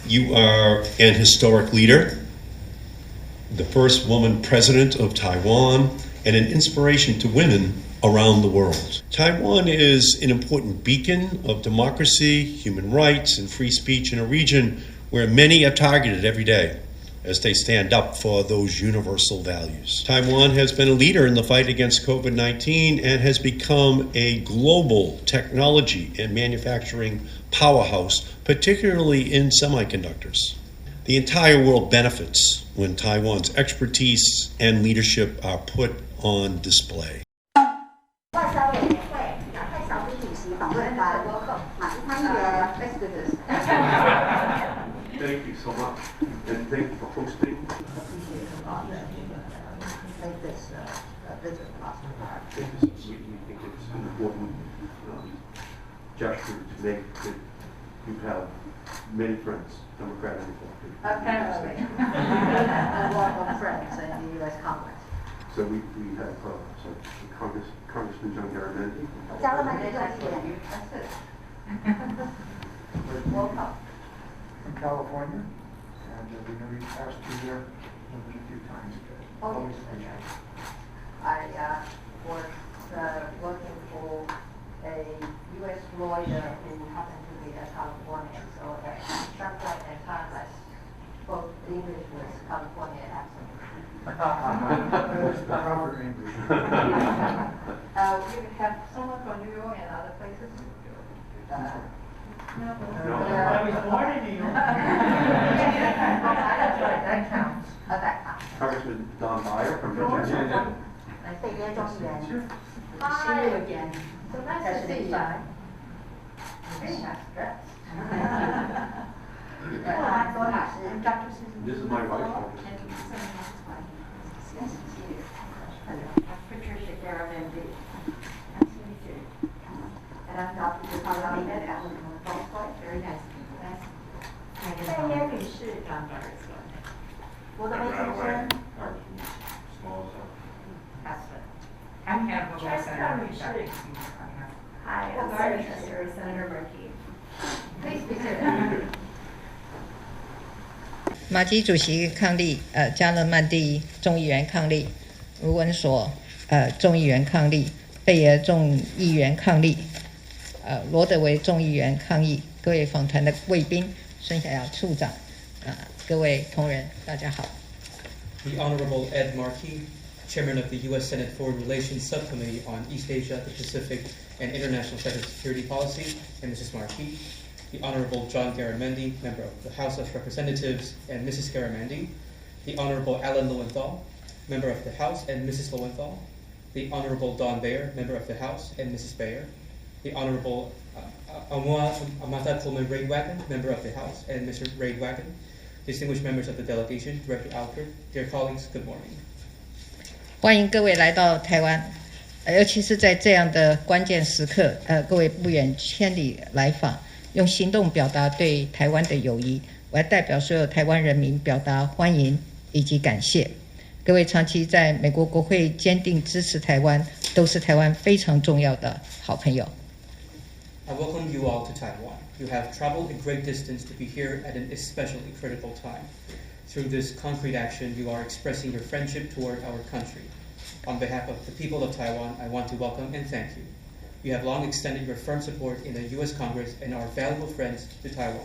You are an historic leader, the first woman president of Taiwan, and an inspiration to women around the world. Taiwan is an important beacon of democracy, human rights, and free speech in a region where many are targeted every day as they stand up for those universal values. Taiwan has been a leader in the fight against COVID-19 and has become a global technology and manufacturing powerhouse, particularly in semiconductors. The entire world benefits when Taiwan's expertise and leadership are put on display. Thank you so much, and thank you for hosting. Make this visit possible. We think it's an important gesture to make that you have many friends, Democrat and Republican. Apparently. A lot of friends in the U.S. Congress. So we have Congressman John Garamendi. That's it. Welcome. From California, and we know you've passed through there a few times. Always pleasure. I was working for a U.S. lawyer who happened to be a Californian, so at some point in time I spoke English with California accent. Proper English. We have someone from New York and other places. No. I was born in New York. That's right, that counts. That counts. Congressman Don Beyer from Virginia. I say yes, John. Hi. See you again. So nice to see you. Very nice dress. Dr. Susan. This is my wife. Nice to see you. Patricia Garamendi. Nice to meet you. And I'm Dr. Susan. Very nice to meet you. Nice. 戴燕女士，我的魏先生。I'm Hannibal Senator. Hi, I'm Senator Markey. Please be seated. 马基主席抗议，加勒曼地众议员抗议，卢文所众议员抗议，贝尔众议员抗议，罗德维众议员抗议。各位访团的贵宾，孙小雅处长，各位同仁，大家好。The Honorable Ed Markey, Chairman of the U.S. Senate Foreign Relations Subcommittee on East Asia, the Pacific, and International Cybersecurity Policy, and Mrs. Markey. The Honorable John Garamendi, Member of the House of Representatives, and Mrs. Garamendi. The Honorable Alan Lowenthal, Member of the House, and Mrs. Lowenthal. The Honorable Don Bayer, Member of the House, and Mrs. Bayer. The Honorable Amata Coleman Raidwagon, Member of the House, and Mr. Raidwagon. Distinguished members of the delegation, Director Alford, dear colleagues, good morning. 欢迎各位来到台湾，尤其是在这样的关键时刻，各位不远千里来访，用行动表达对台湾的友谊。我要代表所有台湾人民表达欢迎以及感谢。各位长期在美国国会坚定支持台湾，都是台湾非常重要的好朋友。I welcome you all to Taiwan. You have traveled a great distance to be here at an especially critical time. Through this concrete action, you are expressing your friendship toward our country. On behalf of the people of Taiwan, I want to welcome and thank you. You have long extended your firm support in the U.S. Congress and are valuable friends to Taiwan.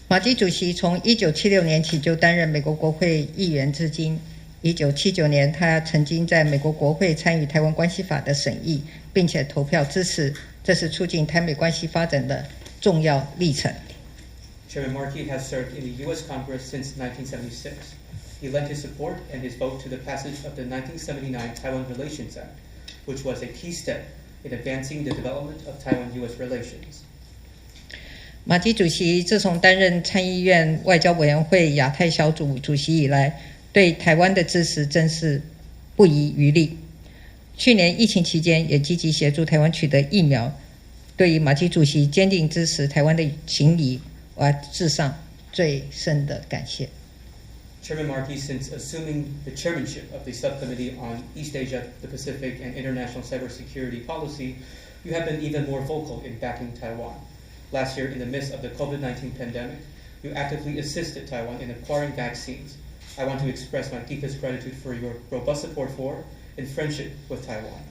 马基主席从1976年起就担任美国国会议员至今。1979年，他曾经在美国国会参与台湾关系法的审议，并且投票支持，这是促进台美关系发展的重要历程。Chairman Markey has served in the U.S. Congress since 1976. He lent his support and his vote to the passage of the 1979 Taiwan Relations Act, which was a key step in advancing the development of Taiwan-U.S. relations. 马基主席自从担任参议院外交委员会亚太小组主席以来，对台湾的支持真是不遗余力。去年疫情期间，也积极协助台湾取得疫苗。对于马基主席坚定支持台湾的情谊，我要致上最深的感谢。Chairman Markey, since assuming the chairmanship of the Subcommittee on East Asia, the Pacific, and International Cybersecurity Policy, you have been even more vocal in backing Taiwan. Last year, in the midst of the COVID-19 pandemic, you actively assisted Taiwan in acquiring vaccines. I want to express my deepest gratitude for your robust support for and friendship with Taiwan.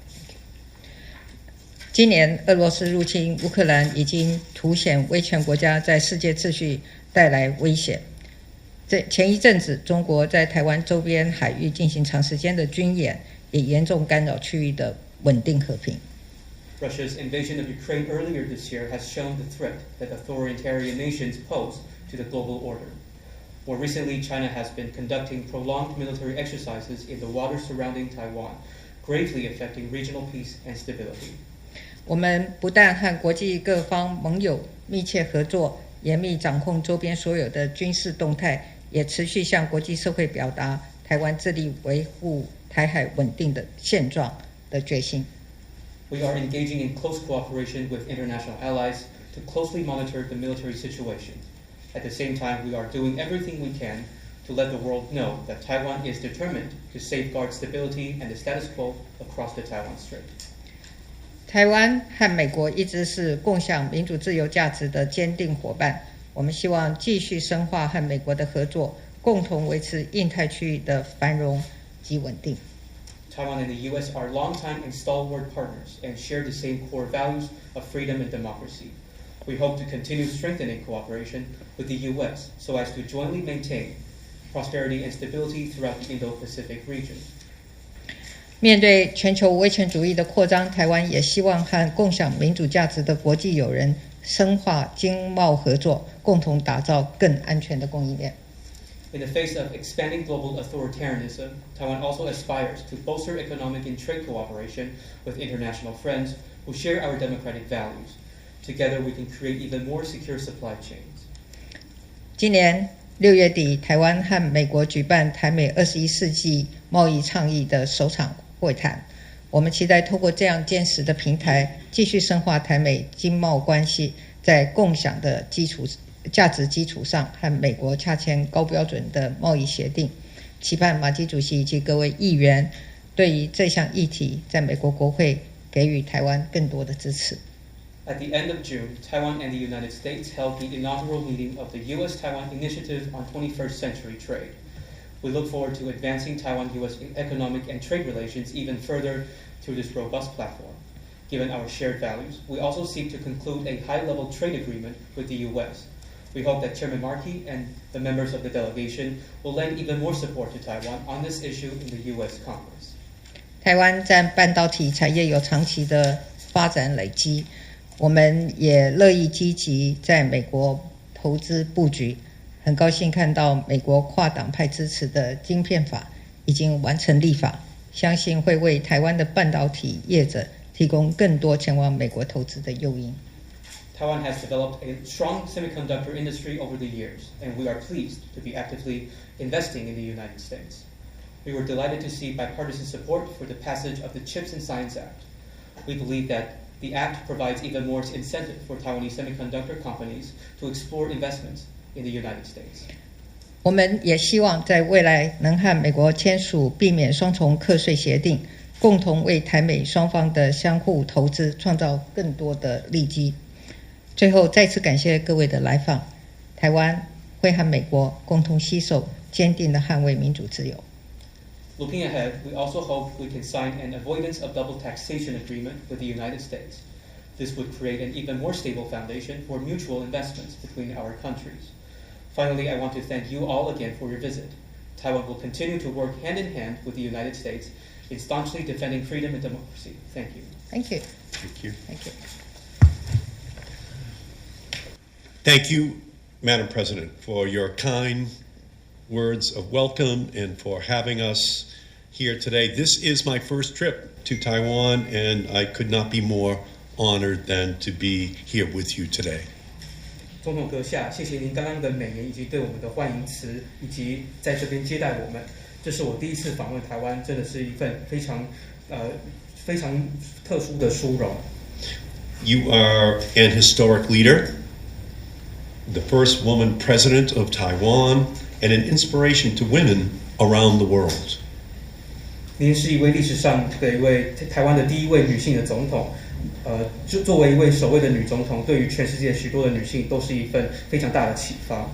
今年俄罗斯入侵乌克兰已经凸显威权国家在世界秩序带来威胁。前一阵子，中国在台湾周边海域进行长时间的军演，也严重干扰区域的稳定和平。Russia's invasion of Ukraine earlier this year has shown the threat that authoritarian nations pose to the global order. More recently, China has been conducting prolonged military exercises in the waters surrounding Taiwan, gravely affecting regional peace and stability. 我们不但和国际各方盟友密切合作，严密掌控周边所有的军事动态，也持续向国际社会表达台湾致力维护台海稳定的现状的决心。We are engaging in close cooperation with international allies to closely monitor the military situation. At the same time, we are doing everything we can to let the world know that Taiwan is determined to safeguard stability and the status quo across the Taiwan Strait. 台湾和美国一直是共享民主自由价值的坚定伙伴，我们希望继续深化和美国的合作，共同维持印太区域的繁荣及稳定。Taiwan and the U.S. are longtime and stalwart partners and share the same core values of freedom and democracy. We hope to continue strengthening cooperation with the U.S. so as to jointly maintain prosperity and stability throughout the Indo-Pacific region. 面对全球威权主义的扩张，台湾也希望和共享民主价值的国际友人深化经贸合作，共同打造更安全的供应链。In the face of expanding global authoritarianism, Taiwan also aspires to bolster economic and trade cooperation with international friends who share our democratic values. Together, we can create even more secure supply chains. 今年6月底，台湾和美国举办台美21世纪贸易倡议的首场会谈。我们期待透过这样坚实的平台，继续深化台美经贸关系，在共享的价值基础上，和美国洽签高标准的贸易协定。期盼马基主席以及各位议员对于这项议题，在美国国会给予台湾更多的支持。At the end of June, Taiwan and the United States held the inaugural meeting of the U.S.-Taiwan Initiative on 21st Century Trade. We look forward to advancing Taiwan-U.S. economic and trade relations even further through this robust platform. Given our shared values, we also seek to conclude a high-level trade agreement with the U.S. We hope that Chairman Markey and the members of the delegation will lend even more support to Taiwan on this issue in the U.S. Congress. 台湾在半导体产业有长期的发展累积，我们也乐意积极在美国投资布局。很高兴看到美国跨党派支持的晶片法已经完成立法，相信会为台湾的半导体业者提供更多前往美国投资的诱因。Taiwan has developed a strong semiconductor industry over the years, and we are pleased to be actively investing in the United States. We were delighted to see bipartisan support for the passage of the CHIPS and Science Act. We believe that the act provides even more incentive for Taiwanese semiconductor companies to explore investments in the United States. 我们也希望在未来能和美国签署避免双重课税协定，共同为台美双方的相互投资创造更多的利基。最后再次感谢各位的来访，台湾会和美国共同携手，坚定地捍卫民主自由。Looking ahead, we also hope we can sign an avoidance of double taxation agreement with the United States. This would create an even more stable foundation for mutual investments between our countries. Finally, I want to thank you all again for your visit. Taiwan will continue to work hand in hand with the United States in staunchly defending freedom and democracy. Thank you. Thank you. Thank you. Thank you. Thank you, Madam President, for your kind words of welcome and for having us here today. This is my first trip to Taiwan, and I could not be more honored than to be here with you today. 总统阁下，谢谢您刚刚的美言以及对我们的欢迎词，以及在这边接待我们。这是我第一次访问台湾，真的是一份非常特殊的殊荣。You are an historic leader, the first woman president of Taiwan, and an inspiration to women around the world. 您是一位历史上的一位台湾的第一位女性的总统，就作为一位首位的女总统，对于全世界许多的女性都是一份非常大的启发。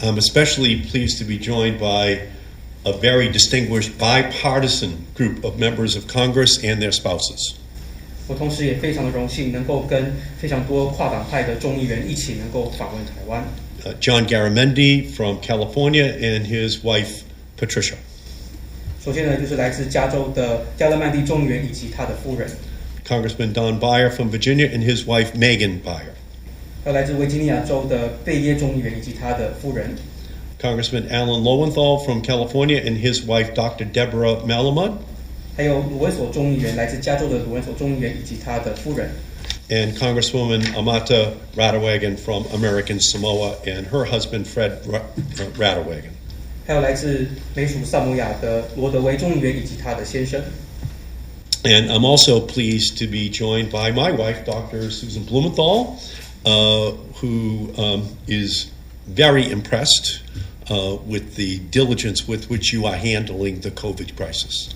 I'm especially pleased to be joined by a very distinguished bipartisan group of members of Congress and their spouses. 我同时也非常的荣幸，能够跟非常多跨党派的众议员一起能够访问台湾。John Garamendi from California and his wife Patricia. 首先呢，就是来自加州的加勒曼蒂众议员以及他的夫人。Congressman Don Beyer from Virginia and his wife Megan Beyer. 还有来自维吉尼亚州的贝耶众议员以及他的夫人。Congressman Alan Lowenthal from California and his wife Dr. Deborah Malamud. 还有鲁文索众议员，来自加州的鲁文索众议员以及他的夫人。And Congresswoman Amata Radewagen from American Samoa and her husband Fred Radewagen. 还有来自美属萨摩亚的罗德维众议员以及他的先生。And I'm also pleased to be joined by my wife, Dr. Susan Blumenthal, who is very impressed with the diligence with which you are handling the COVID crisis.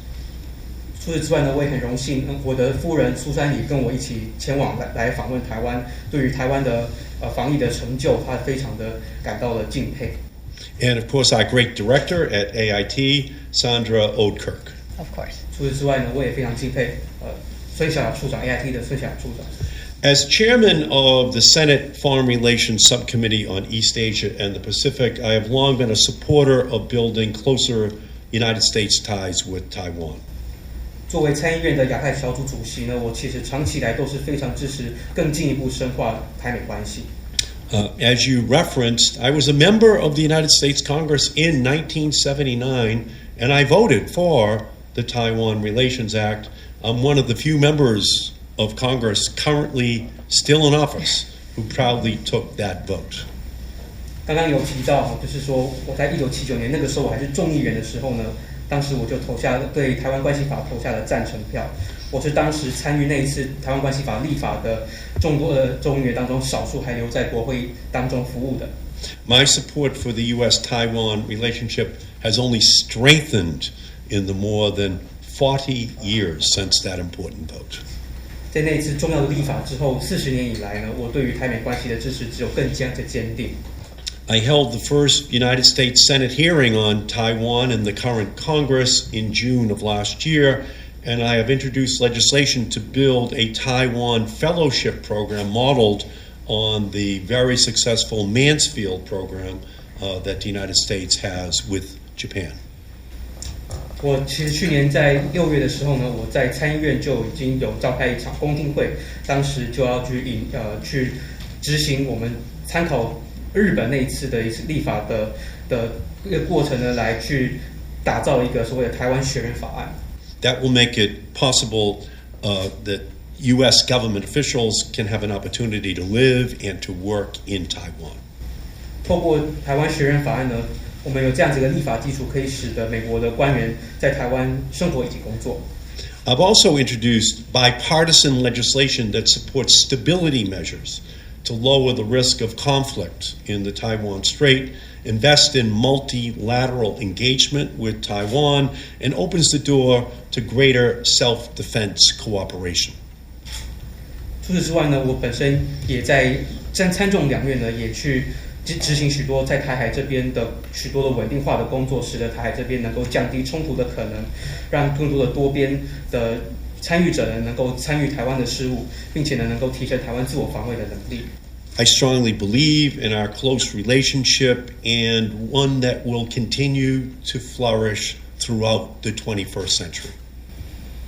除此之外呢，我也很荣幸，我的夫人苏珊也跟我一起前往来访问台湾。对于台湾的防疫的成就，她非常的感到了敬佩。And of course, our great director at AIT, Sandra Oudkirk. Of course. 除此之外呢，我也非常敬佩孙小雅处长 AIT 的孙小雅处长。As chairman of the Senate Foreign Relations Subcommittee on East Asia and the Pacific, I have long been a supporter of building closer United States ties with Taiwan. 作为参议院的亚太小组主席呢，我其实长期以来都是非常支持更进一步深化台美关系。As you referenced, I was a member of the United States Congress in 1979, and I voted for the Taiwan Relations Act. I'm one of the few members of Congress currently still in office who proudly took that vote. 刚刚有提到，就是说我在1979年那个时候我还是众议员的时候呢，当时我就对台湾关系法投下了赞成票。我是当时参与那一次台湾关系法立法的众多的众议员当中，少数还留在国会当中服务的。My support for the U.S.-Taiwan relationship has only strengthened in the more than 40 years since that important vote. 在那一次重要的立法之后，40年以来呢，我对于台美关系的支持只有更加的坚定。I held the first United States Senate hearing on Taiwan in the current Congress in June of last year, and I have introduced legislation to build a Taiwan fellowship program modeled on the very successful Mansfield program that the United States has with Japan. 我其实去年在6月的时候呢，我在参议院就已经有召开一场公听会，当时就要去执行我们参考日本那一次的一次立法的一个过程呢，来去打造一个所谓的台湾学人法案。That will make it possible that U.S. government officials can have an opportunity to live and to work in Taiwan. 透过台湾学人法案呢，我们有这样子的立法基础，可以使得美国的官员在台湾生活以及工作。I've also introduced bipartisan legislation that supports stability measures to lower the risk of conflict in the Taiwan Strait, invest in multilateral engagement with Taiwan, and opens the door to greater self-defense cooperation. 除此之外呢，我本身也在参众两院呢，也去执行许多在台海这边的许多的稳定化的工作，使得台海这边能够降低冲突的可能，让更多的多边的参与者呢能够参与台湾的事务，并且呢能够提升台湾自我防卫的能力。I strongly believe in our close relationship and one that will continue to flourish throughout the 21st century.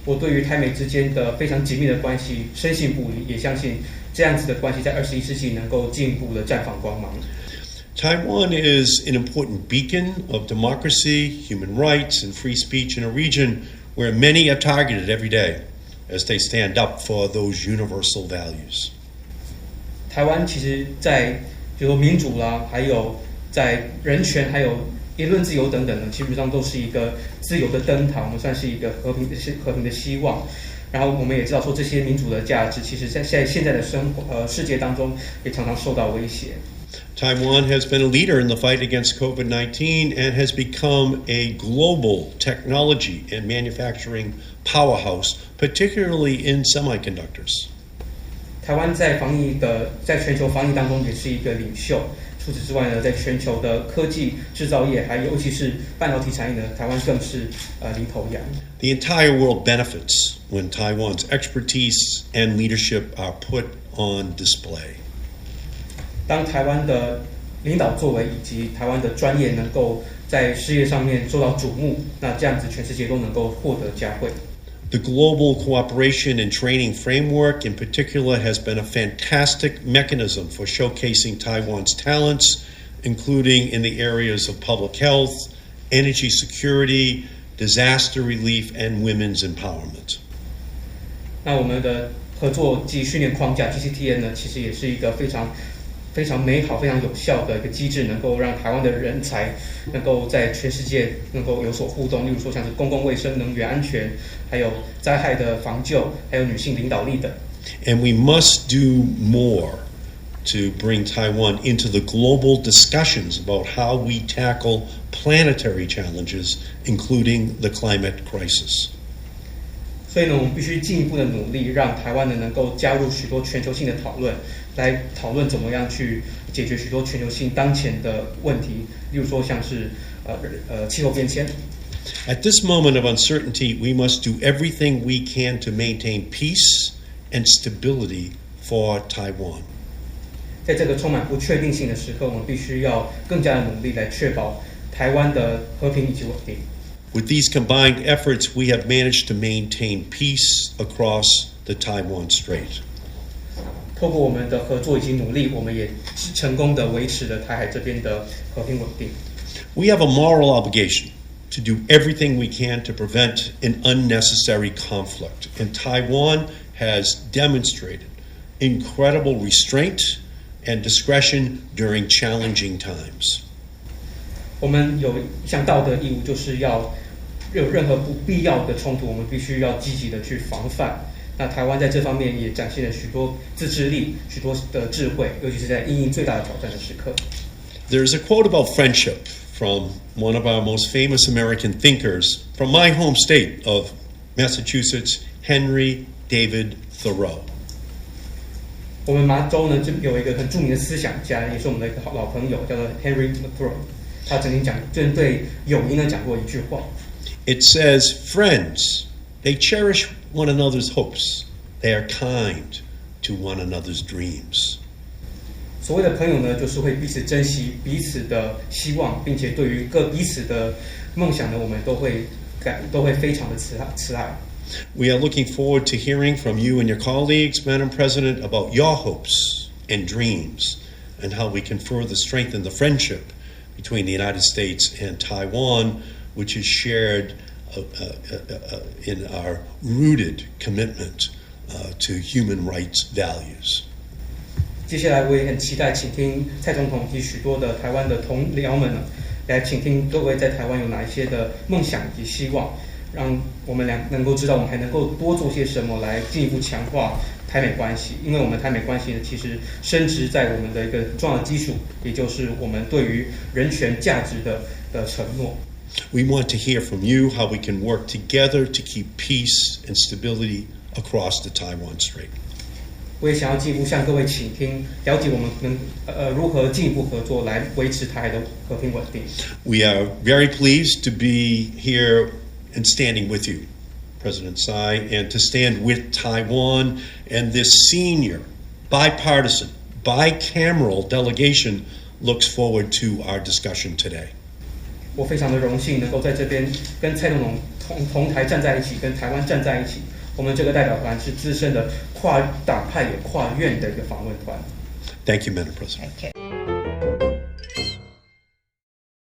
我对于台美之间的非常紧密的关系深信不疑，也相信这样子的关系在21世纪能够进一步的绽放光芒。Taiwan is an important beacon of democracy, human rights, and free speech in a region where many are targeted every day as they stand up for those universal values. 台湾其实在比如说民主啦，还有在人权，还有言论自由等等呢，基本上都是一个自由的灯塔，我们算是一个和平的希望。然后我们也知道说，这些民主的价值，其实在现在的世界当中，也常常受到威胁。Taiwan has been a leader in the fight against COVID-19 and has become a global technology and manufacturing powerhouse, particularly in semiconductors. 台湾在全球防疫当中也是一个领袖。除此之外呢，在全球的科技制造业，还尤其是半导体产业呢，台湾更是领头羊。The entire world benefits when Taiwan's expertise and leadership are put on display. 当台湾的领导作为以及台湾的专业能够在事业上面受到瞩目，那这样子全世界都能够获得嘉惠。The global cooperation and training framework in particular has been a fantastic mechanism for showcasing Taiwan's talents, including in the areas of public health, energy security, disaster relief, and women's empowerment. 那我们的合作及训练框架 GCTN 呢，其实也是一个非常美好、非常有效的一个机制，能够让台湾的人才能够在全世界能够有所互动。例如说，像是公共卫生、能源安全，还有灾害的防救，还有女性领导力等。And we must do more to bring Taiwan into the global discussions about how we tackle planetary challenges, including the climate crisis. 所以呢，我们必须进一步的努力，让台湾呢能够加入许多全球性的讨论，来讨论怎么样去解决许多全球性当前的问题，例如说像是气候变迁。At this moment of uncertainty, we must do everything we can to maintain peace and stability for Taiwan. 在这个充满不确定性的时刻，我们必须要更加的努力来确保台湾的和平以及稳定。With these combined efforts, we have managed to maintain peace across the Taiwan Strait. 透过我们的合作以及努力，我们也成功的维持了台海这边的和平稳定。We have a moral obligation to do everything we can to prevent an unnecessary conflict, and Taiwan has demonstrated incredible restraint and discretion during challenging times. 我们有一项道德义务，就是要有任何不必要的冲突，我们必须要积极的去防范。那台湾在这方面也展现了许多自制力、许多的智慧，尤其是在因应最大的挑战的时刻。There's a quote about friendship from one of our most famous American thinkers from my home state of Massachusetts, Henry David Thoreau. 我们麻州呢，就有一个很著名的思想家，也是我们的一个老朋友，叫做 Henry Thoreau。他曾经针对友谊呢讲过一句话。It says, "Friends, they cherish one another's hopes. They are kind to one another's dreams." 所谓的朋友呢，就是会彼此珍惜彼此的希望，并且对于彼此的梦想呢，我们都会非常的慈爱。We are looking forward to hearing from you and your colleagues, Madam President, about your hopes and dreams and how we can further strengthen the friendship between the United States and Taiwan, which is shared in our rooted commitment to human rights values. 接下来我也很期待倾听蔡总统及许多的台湾的同僚们呢，来倾听各位在台湾有哪一些的梦想以及希望，让我们能够知道我们还能够多做些什么来进一步强化台美关系。因为我们台美关系呢，其实深植在我们的一个重要的基础，也就是我们对于人权价值的承诺。We want to hear from you how we can work together to keep peace and stability across the Taiwan Strait. 我也想要进一步向各位倾听，了解我们如何进一步合作来维持台海的和平稳定。We are very pleased to be here and standing with you, President Tsai, and to stand with Taiwan and this senior, bipartisan, bicameral delegation looks forward to our discussion today. 我非常的荣幸能够在这边跟蔡总统同台站在一起，跟台湾站在一起。我们这个代表团是资深的跨党派也跨院的一个访问团。Thank you, Madam President. Okay.